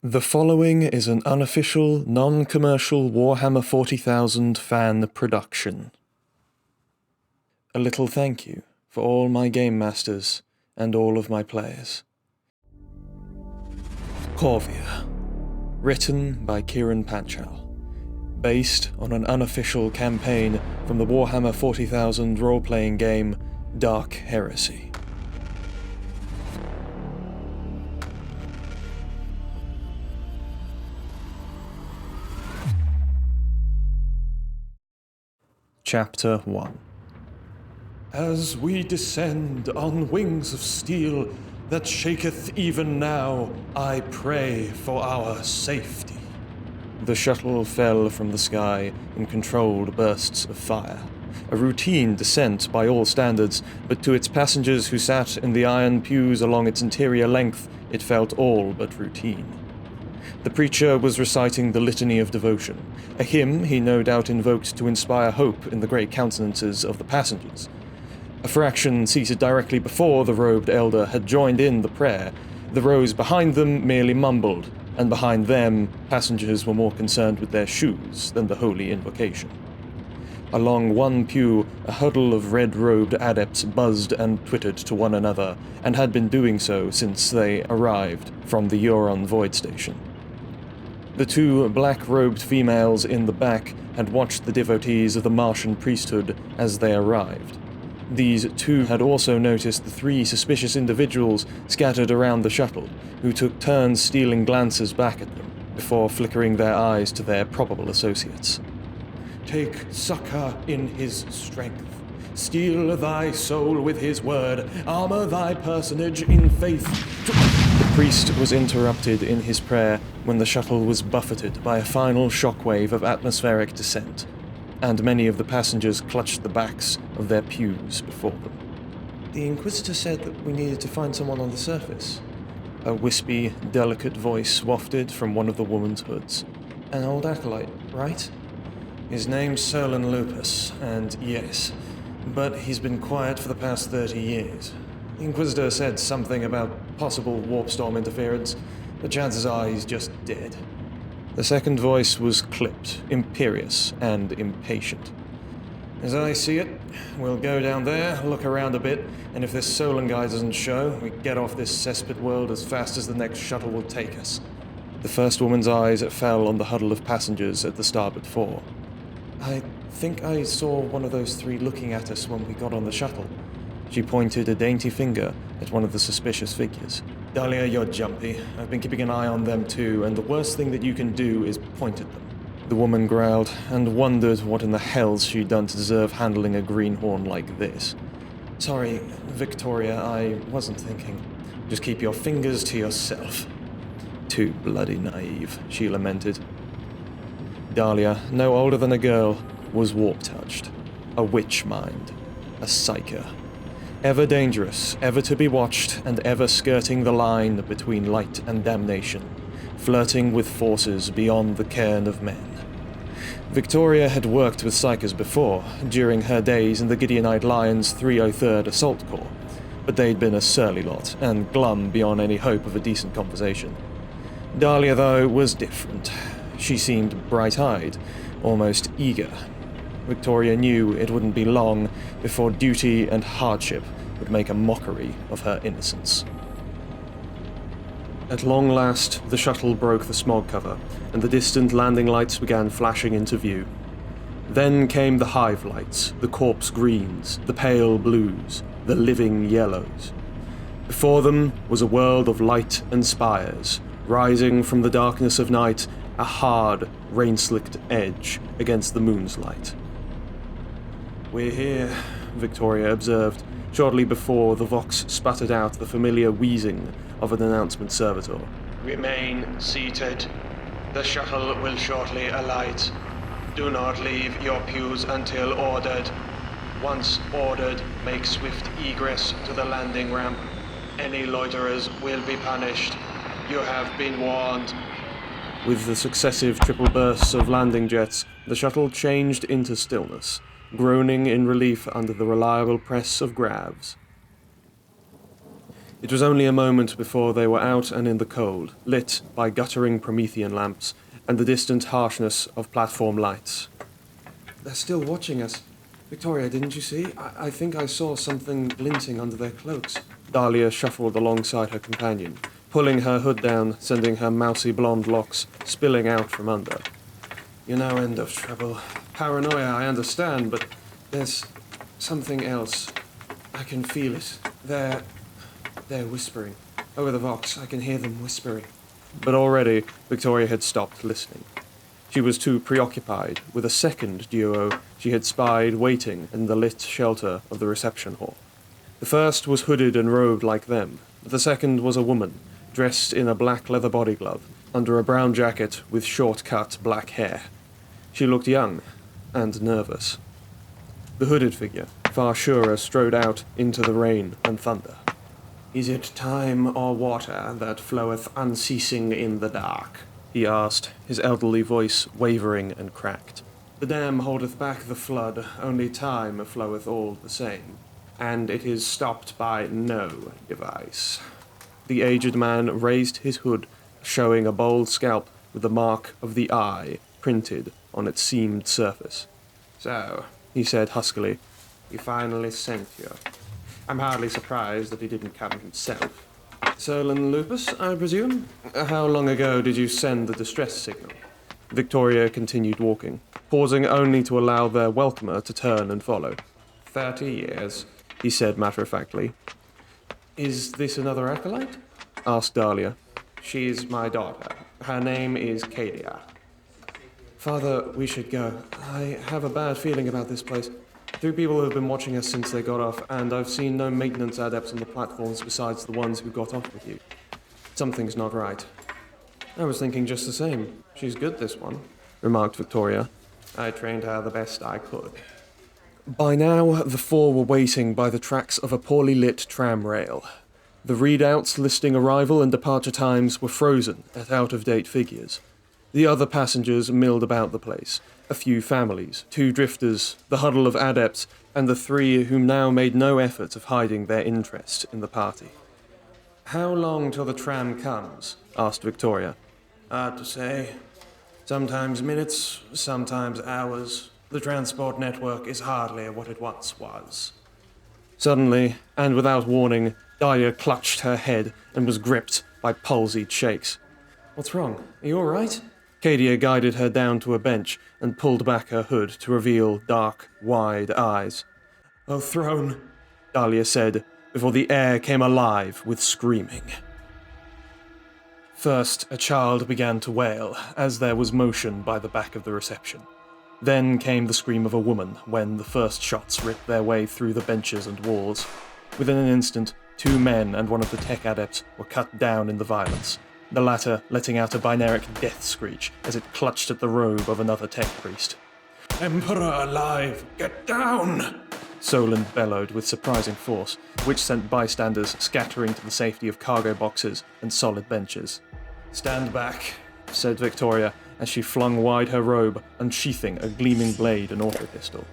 The following is an unofficial, non-commercial Warhammer 40,000 fan production. A little thank you for all my game masters and all of my players. Corvia, written by Kieran Panchal, based on an unofficial campaign from the Warhammer 40,000 role-playing game Dark Heresy. Chapter 1. As we descend on wings of steel that shaketh even now, I pray for our safety. The shuttle fell from the sky in controlled bursts of fire. A routine descent by all standards, but to its passengers who sat in the iron pews along its interior length, it felt all but routine. The preacher was reciting the Litany of Devotion, a hymn he no doubt invoked to inspire hope in the grey countenances of the passengers. A fraction seated directly before the robed elder had joined in the prayer. The rows behind them merely mumbled, and behind them, passengers were more concerned with their shoes than the holy invocation. Along one pew, a huddle of red-robed adepts buzzed and twittered to one another, and had been doing so since they arrived from the Euron Void Station. The two black-robed females in the back had watched the devotees of the Martian priesthood as they arrived. These two had also noticed the three suspicious individuals scattered around the shuttle, who took turns stealing glances back at them, before flickering their eyes to their probable associates. Take succor in his strength. Steel thy soul with his word. Armor thy personage in faith. The priest was interrupted in his prayer when the shuttle was buffeted by a final shockwave of atmospheric descent, and many of the passengers clutched the backs of their pews before them. The Inquisitor said that we needed to find someone on the surface. A wispy, delicate voice wafted from one of the woman's hoods. An old acolyte, right? His name's Solon Lupus, and yes, but he's been quiet for the past 30 years. The Inquisitor said something about possible warp storm interference, but chances are he's just dead. The second voice was clipped, imperious, and impatient. As I see it, we'll go down there, look around a bit, and if this Solon guy doesn't show, we get off this cesspit world as fast as the next shuttle will take us. The first woman's eyes fell on the huddle of passengers at the starboard fore. I think I saw one of those three looking at us when we got on the shuttle. She pointed a dainty finger at one of the suspicious figures. Dahlia, you're jumpy. I've been keeping an eye on them too, and the worst thing that you can do is point at them. The woman growled, and wondered what in the hell she'd done to deserve handling a greenhorn like this. Sorry, Victoria, I wasn't thinking. Just keep your fingers to yourself. Too bloody naive, she lamented. Dahlia, no older than a girl, was warp-touched. A witch mind. A psyker. Ever dangerous, ever to be watched, and ever skirting the line between light and damnation, flirting with forces beyond the cairn of men. Victoria had worked with psykers before, during her days in the Gideonite Lions 303rd Assault Corps, but they'd been a surly lot, and glum beyond any hope of a decent conversation. Dahlia, though, was different. She seemed bright-eyed, almost eager. Victoria knew it wouldn't be long before duty and hardship would make a mockery of her innocence. At long last, the shuttle broke the smog cover, and the distant landing lights began flashing into view. Then came the hive lights, the corpse greens, the pale blues, the living yellows. Before them was a world of light and spires, rising from the darkness of night, a hard, rain-slicked edge against the moon's light. We're here, Victoria observed, shortly before the Vox sputtered out the familiar wheezing of an announcement servitor. Remain seated. The shuttle will shortly alight. Do not leave your pews until ordered. Once ordered, make swift egress to the landing ramp. Any loiterers will be punished. You have been warned. With the successive triple bursts of landing jets, the shuttle changed into stillness, groaning in relief under the reliable press of gravs. It was only a moment before they were out and in the cold, lit by guttering Promethean lamps and the distant harshness of platform lights. They're still watching us. Victoria, didn't you see? I think I saw something glinting under their cloaks. Dahlia shuffled alongside her companion, pulling her hood down, sending her mousy blonde locks spilling out from under. You're no end of trouble. Paranoia, I understand, but there's something else. I can feel it. They're whispering. Over the Vox, I can hear them whispering. But already, Victoria had stopped listening. She was too preoccupied with a second duo she had spied waiting in the lit shelter of the reception hall. The first was hooded and robed like them, but the second was a woman, dressed in a black leather body glove, under a brown jacket with short-cut black hair. She looked young and nervous. The hooded figure, far surer, strode out into the rain and thunder. Is it time or water that floweth unceasing in the dark? He asked, his elderly voice wavering and cracked. The dam holdeth back the flood, only time floweth all the same, and it is stopped by no device. The aged man raised his hood, showing a bold scalp with the mark of the eye printed on its seamed surface. So, he said huskily, he finally sent you. I'm hardly surprised that he didn't come himself. Solon Lupus, I presume? How long ago did you send the distress signal? Victoria continued walking, pausing only to allow their welcomer to turn and follow. 30 years, he said matter-of-factly. Is this another acolyte? Asked Dahlia. She's my daughter. Her name is Cadia. Father, we should go. I have a bad feeling about this place. 3 people have been watching us since they got off, and I've seen no maintenance adepts on the platforms besides the ones who got off with you. Something's not right. I was thinking just the same. She's good, this one, remarked Victoria. I trained her the best I could. By now, the 4 were waiting by the tracks of a poorly lit tram rail. The readouts listing arrival and departure times were frozen at out-of-date figures. The other passengers milled about the place. A few families, 2 drifters, the huddle of adepts, and the 3 whom now made no effort of hiding their interest in the party. How long till the tram comes? Asked Victoria. Hard to say. Sometimes minutes, sometimes hours. The transport network is hardly what it once was. Suddenly, and without warning, Dahlia clutched her head and was gripped by palsied shakes. What's wrong? Are you all right? Cadia guided her down to a bench and pulled back her hood to reveal dark, wide eyes. "O throne," Dahlia said, before the air came alive with screaming. First, a child began to wail, as there was motion by the back of the reception. Then came the scream of a woman when the first shots ripped their way through the benches and walls. Within an instant, 2 men and one of the tech adepts were cut down in the violence, the latter letting out a binaric death screech as it clutched at the robe of another tech priest. "Emperor alive! Get down!" Solon bellowed with surprising force, which sent bystanders scattering to the safety of cargo boxes and solid benches. "Stand back," said Victoria, as she flung wide her robe, unsheathing a gleaming blade and auto-pistol.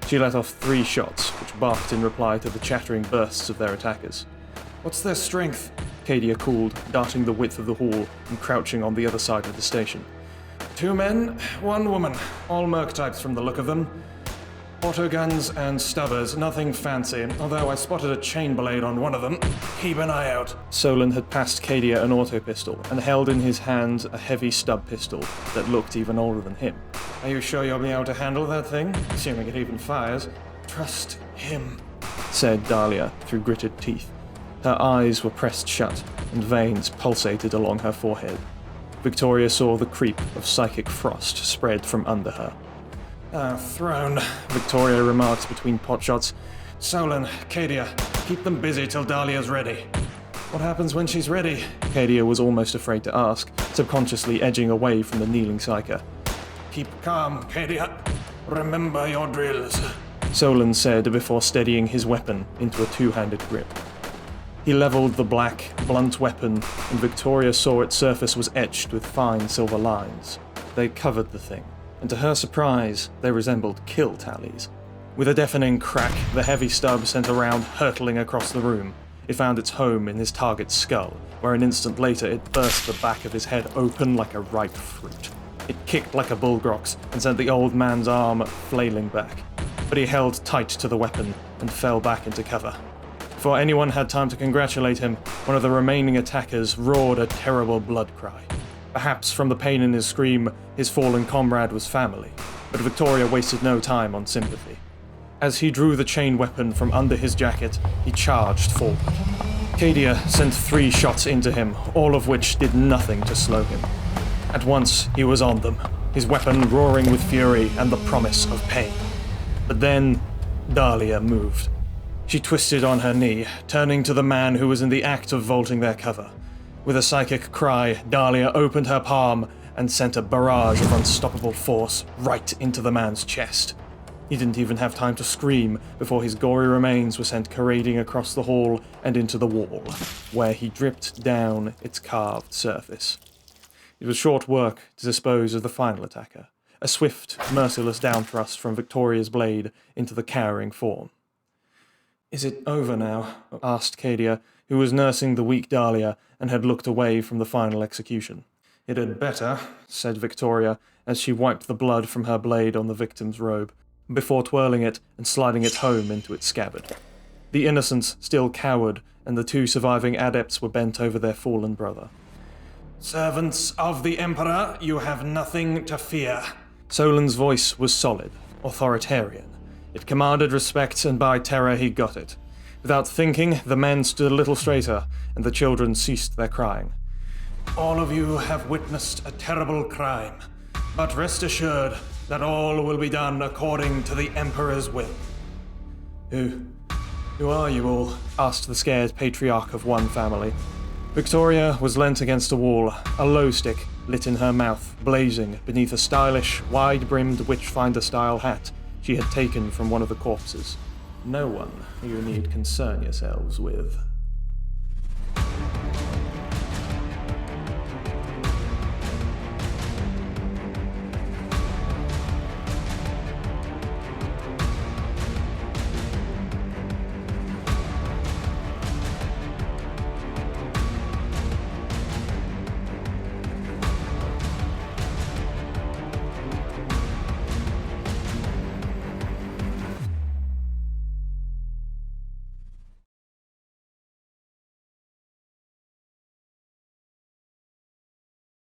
She let off 3 shots, which barked in reply to the chattering bursts of their attackers. "What's their strength?" Cadia called, darting the width of the hall and crouching on the other side of the station. 2 men, 1 woman, all merc types from the look of them. Autoguns and stubbers, nothing fancy, although I spotted a chain blade on one of them. Keep an eye out." Solon had passed Cadia an auto-pistol and held in his hand a heavy stub pistol that looked even older than him. "Are you sure you'll be able to handle that thing? Assuming it even fires." "Trust him," said Dahlia through gritted teeth. Her eyes were pressed shut, and veins pulsated along her forehead. Victoria saw the creep of psychic frost spread from under her. Throne," Victoria remarked between potshots. "Solon, Cadia, keep them busy till Dahlia's ready." "What happens when she's ready?" Cadia was almost afraid to ask, subconsciously edging away from the kneeling psyker. "Keep calm, Cadia. Remember your drills," Solon said before steadying his weapon into a 2-handed grip. He leveled the black, blunt weapon, and Victoria saw its surface was etched with fine silver lines. They covered the thing, and to her surprise, they resembled kill tallies. With a deafening crack, the heavy stub sent a round hurtling across the room. it found its home in his target's skull, where an instant later it burst the back of his head open like a ripe fruit. It kicked like a bullgrox and sent the old man's arm flailing back, but he held tight to the weapon and fell back into cover. Before anyone had time to congratulate him, one of the remaining attackers roared a terrible blood cry. Perhaps from the pain in his scream, his fallen comrade was family, but Victoria wasted no time on sympathy. As he drew the chain weapon from under his jacket, he charged forward. Cadia sent 3 shots into him, all of which did nothing to slow him. At once, he was on them, his weapon roaring with fury and the promise of pain. But then, Dahlia moved. She twisted on her knee, turning to the man who was in the act of vaulting their cover. With a psychic cry, Dahlia opened her palm and sent a barrage of unstoppable force right into the man's chest. He didn't even have time to scream before his gory remains were sent parading across the hall and into the wall, where he dripped down its carved surface. It was short work to dispose of the final attacker, a swift, merciless downthrust from Victoria's blade into the cowering form. "Is it over now?" asked Cadia, who was nursing the weak Dahlia and had looked away from the final execution. "It had better," said Victoria, as she wiped the blood from her blade on the victim's robe, before twirling it and sliding it home into its scabbard. The innocents still cowered, and the 2 surviving adepts were bent over their fallen brother. "Servants of the Emperor, you have nothing to fear." Solon's voice was solid, authoritarian. It commanded respect, and by terror he got it. Without thinking, the men stood a little straighter, and the children ceased their crying. "All of you have witnessed a terrible crime, but rest assured that all will be done according to the Emperor's will." Who are you all?" asked the scared patriarch of one family. Victoria was leant against a wall, a low stick lit in her mouth, blazing beneath a stylish, wide-brimmed Witchfinder-style hat she had taken from one of the corpses. "No one you need concern yourselves with."